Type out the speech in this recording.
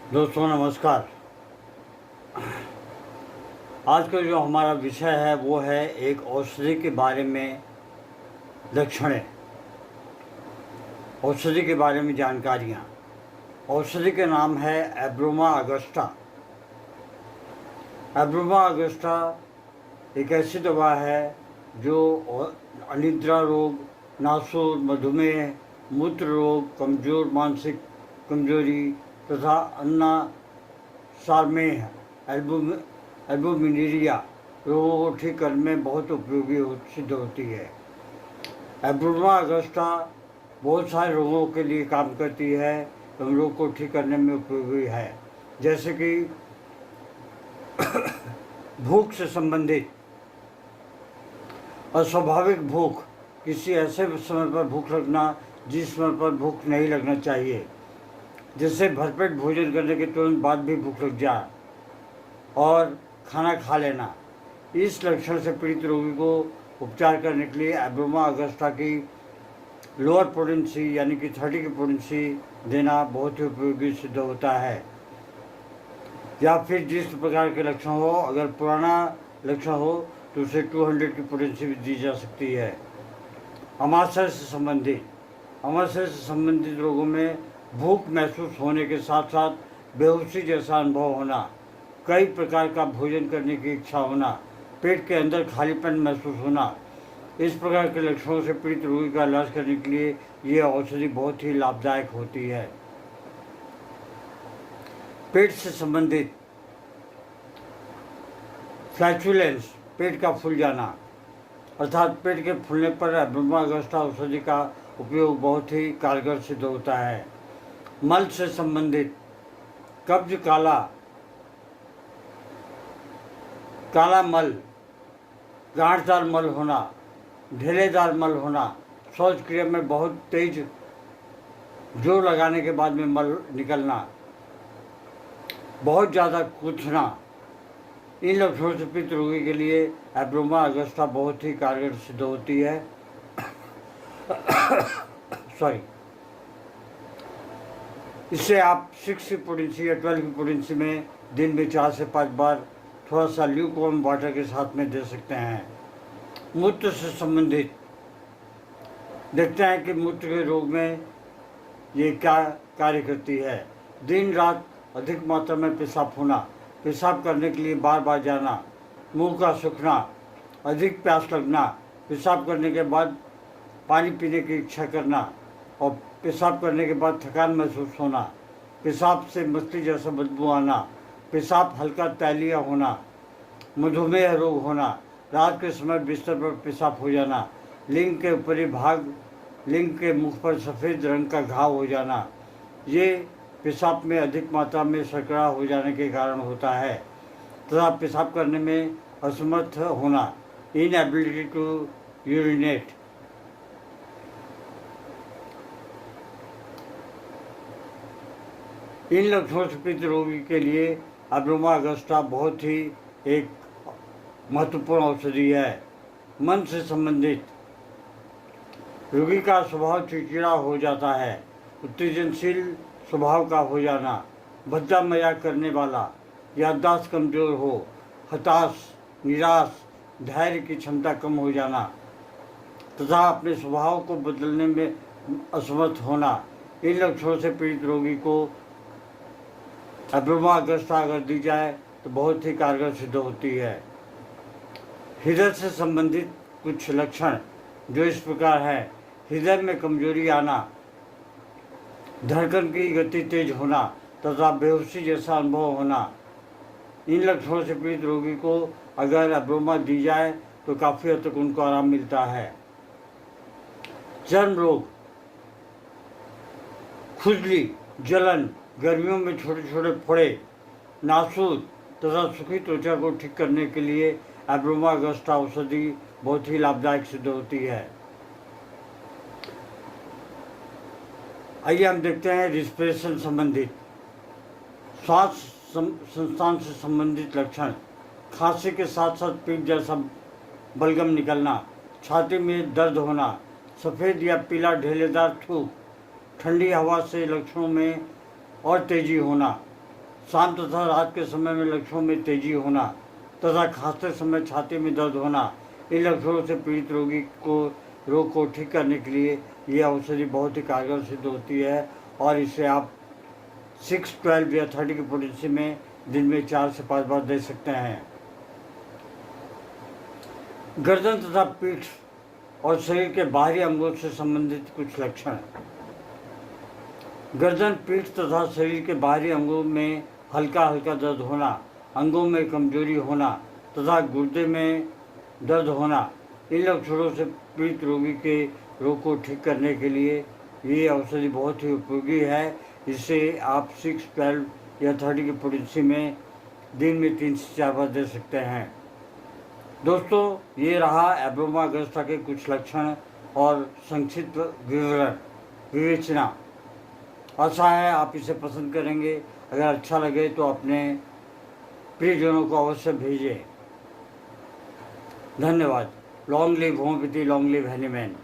दोस्तों नमस्कार। आज का जो हमारा विषय है वो है एक औषधि के बारे में लक्षणें, औषधि के बारे में जानकारियाँ। औषधि के नाम है एब्रोमा अगस्टा। एब्रोमा अगस्टा एक ऐसी दवा है जो अनिद्रा रोग, नासूर, मधुमेह, मूत्र रोग, कमजोर मानसिक कमजोरी तथा अन्ना सारमेह एल्बुमिनेरिया रोगों को ठीक करने में बहुत उपयोगी सिद्ध होती है। एब्रोमा अगस्टा बहुत सारे रोगों के लिए काम करती है एवं रोग को ठीक करने में उपयोगी है, जैसे कि भूख से संबंधित अस्वाभाविक भूख, किसी ऐसे समय पर भूख लगना जिस समय पर भूख नहीं लगना चाहिए, जिससे भरपेट भोजन करने के तुरंत बाद भी भूख लग जाए और खाना खा लेना। इस लक्षण से पीड़ित रोगी को उपचार करने के लिए एब्रोमा अगस्टा की लोअर पोटेंसी यानी कि 30 की पोटेंसी देना बहुत ही उपयोगी सिद्ध होता है। या फिर जिस प्रकार के लक्षण हो, अगर पुराना लक्षण हो तो उसे 200 की पोटेंसी भी दी जा सकती है। अमाशय से संबंधित रोगों में भूख महसूस होने के साथ साथ बेहोशी जैसा अनुभव होना, कई प्रकार का भोजन करने की इच्छा होना, पेट के अंदर खालीपन महसूस होना, इस प्रकार के लक्षणों से पीड़ित रोगी का इलाज करने के लिए ये औषधि बहुत ही लाभदायक होती है। पेट से संबंधित फ्लैचुलेंस, पेट का फूल जाना, अर्थात पेट के फूलने पर एब्रोमा अगस्टा औषधि का उपयोग बहुत ही कारगर सिद्ध होता है। मल से संबंधित कब्ज, काला मल, गांठदार मल होना, ढेलेदार मल होना, शौच क्रिया में बहुत तेज जोर लगाने के बाद में मल निकलना, बहुत ज़्यादा कूथना, इन लक्षणों से पीड़ित रोगी के लिए एब्रोमा अगस्टा बहुत ही कारगर सिद्ध होती है। इससे आप 6 की पोटेंसी या 12 की पोटेंसी में दिन में 4 से 5 बार थोड़ा सा ल्यूकवार्म वाटर के साथ में दे सकते हैं। मूत्र से संबंधित देखते हैं कि मूत्र के रोग में ये क्या कार्य करती है। दिन रात अधिक मात्रा में पेशाब होना, पेशाब करने के लिए बार बार जाना, मुंह का सूखना, अधिक प्यास लगना, पेशाब करने के बाद पानी पीने की इच्छा करना और पेशाब करने के बाद थकान महसूस होना, पेशाब से मछली जैसा बदबू आना, पेशाब हल्का तैलीय होना, मधुमेह रोग होना, रात के समय बिस्तर पर पेशाब हो जाना, लिंग के ऊपरी भाग, लिंग के मुख पर सफ़ेद रंग का घाव हो जाना, ये पेशाब में अधिक मात्रा में शर्करा हो जाने के कारण होता है तथा पेशाब करने में असमर्थ होना, इनएबिलिटी टू यूरिनेट। इन लक्षणों से पीड़ित रोगी के लिए एब्रोमा अगस्टा बहुत ही एक महत्वपूर्ण औषधि है। मन से संबंधित रोगी का स्वभाव चिड़चिड़ा हो जाता है, उत्तेजनशील स्वभाव का हो जाना, भद्दा मजाक करने वाला, याददाश्त कमजोर हो, हताश, निराश, धैर्य की क्षमता कम हो जाना तथा अपने स्वभाव को बदलने में असमर्थ होना, इन लक्षणों से पीड़ित रोगी को एब्रोमा अगस्टा अगर दी जाए तो बहुत ही कारगर सिद्ध होती है। हृदय से संबंधित कुछ लक्षण जो इस प्रकार है: हृदय में कमजोरी आना, धड़कन की गति तेज होना तथा बेहोशी जैसा अनुभव होना, इन लक्षणों से पीड़ित रोगी को अगर एब्रोमा दी जाए तो काफ़ी हद तक उनको आराम मिलता है। चर्म रोग, खुजली, जलन, गर्मियों में छोटे छोटे फोड़े, नासूर तथा सूखी त्वचा को ठीक करने के लिए एब्रोमा अगस्टा औषधि बहुत ही लाभदायक सिद्ध होती है। आइए हम देखते हैं रिस्पिरेशन संबंधित, श्वास संस्थान से संबंधित लक्षण: खांसी के साथ साथ पीठ जैसा बलगम निकलना, छाती में दर्द होना, सफ़ेद या पीला ढेलेदार थूक, ठंडी हवा से लक्षणों में और तेजी होना, शाम तथा रात के समय में लक्षणों में तेजी होना तथा खांसते समय छाती में दर्द होना, इन लक्षणों से पीड़ित रोगी को रोग को ठीक करने के लिए यह औषधि बहुत ही कारगर सिद्ध होती है और इसे आप 6, 12 या 30 की पोटेंसी में दिन में 4 से 5 बार दे सकते हैं। गर्दन तथा पीठ और शरीर के बाहरी अंगों से संबंधित कुछ लक्षण। गर्दन, पीठ तथा शरीर के बाहरी अंगों में हल्का हल्का दर्द होना, अंगों में कमजोरी होना तथा गुर्दे में दर्द होना, इन लक्षणों से पीड़ित रोगी के रोग को ठीक करने के लिए ये औषधि बहुत ही उपयोगी है। इसे आप 6, 12 या 30 की पोटेंसी में दिन में 3 से 4 बार दे सकते हैं। दोस्तों, ये रहा एब्रोमा अगस्टा के कुछ लक्षण और संक्षिप्त विवेचना। आशा है आप इसे पसंद करेंगे। अगर अच्छा लगे तो अपने प्रियजनों को अवश्य भेजें। धन्यवाद। Long live homeopathy, long live Hahnemann.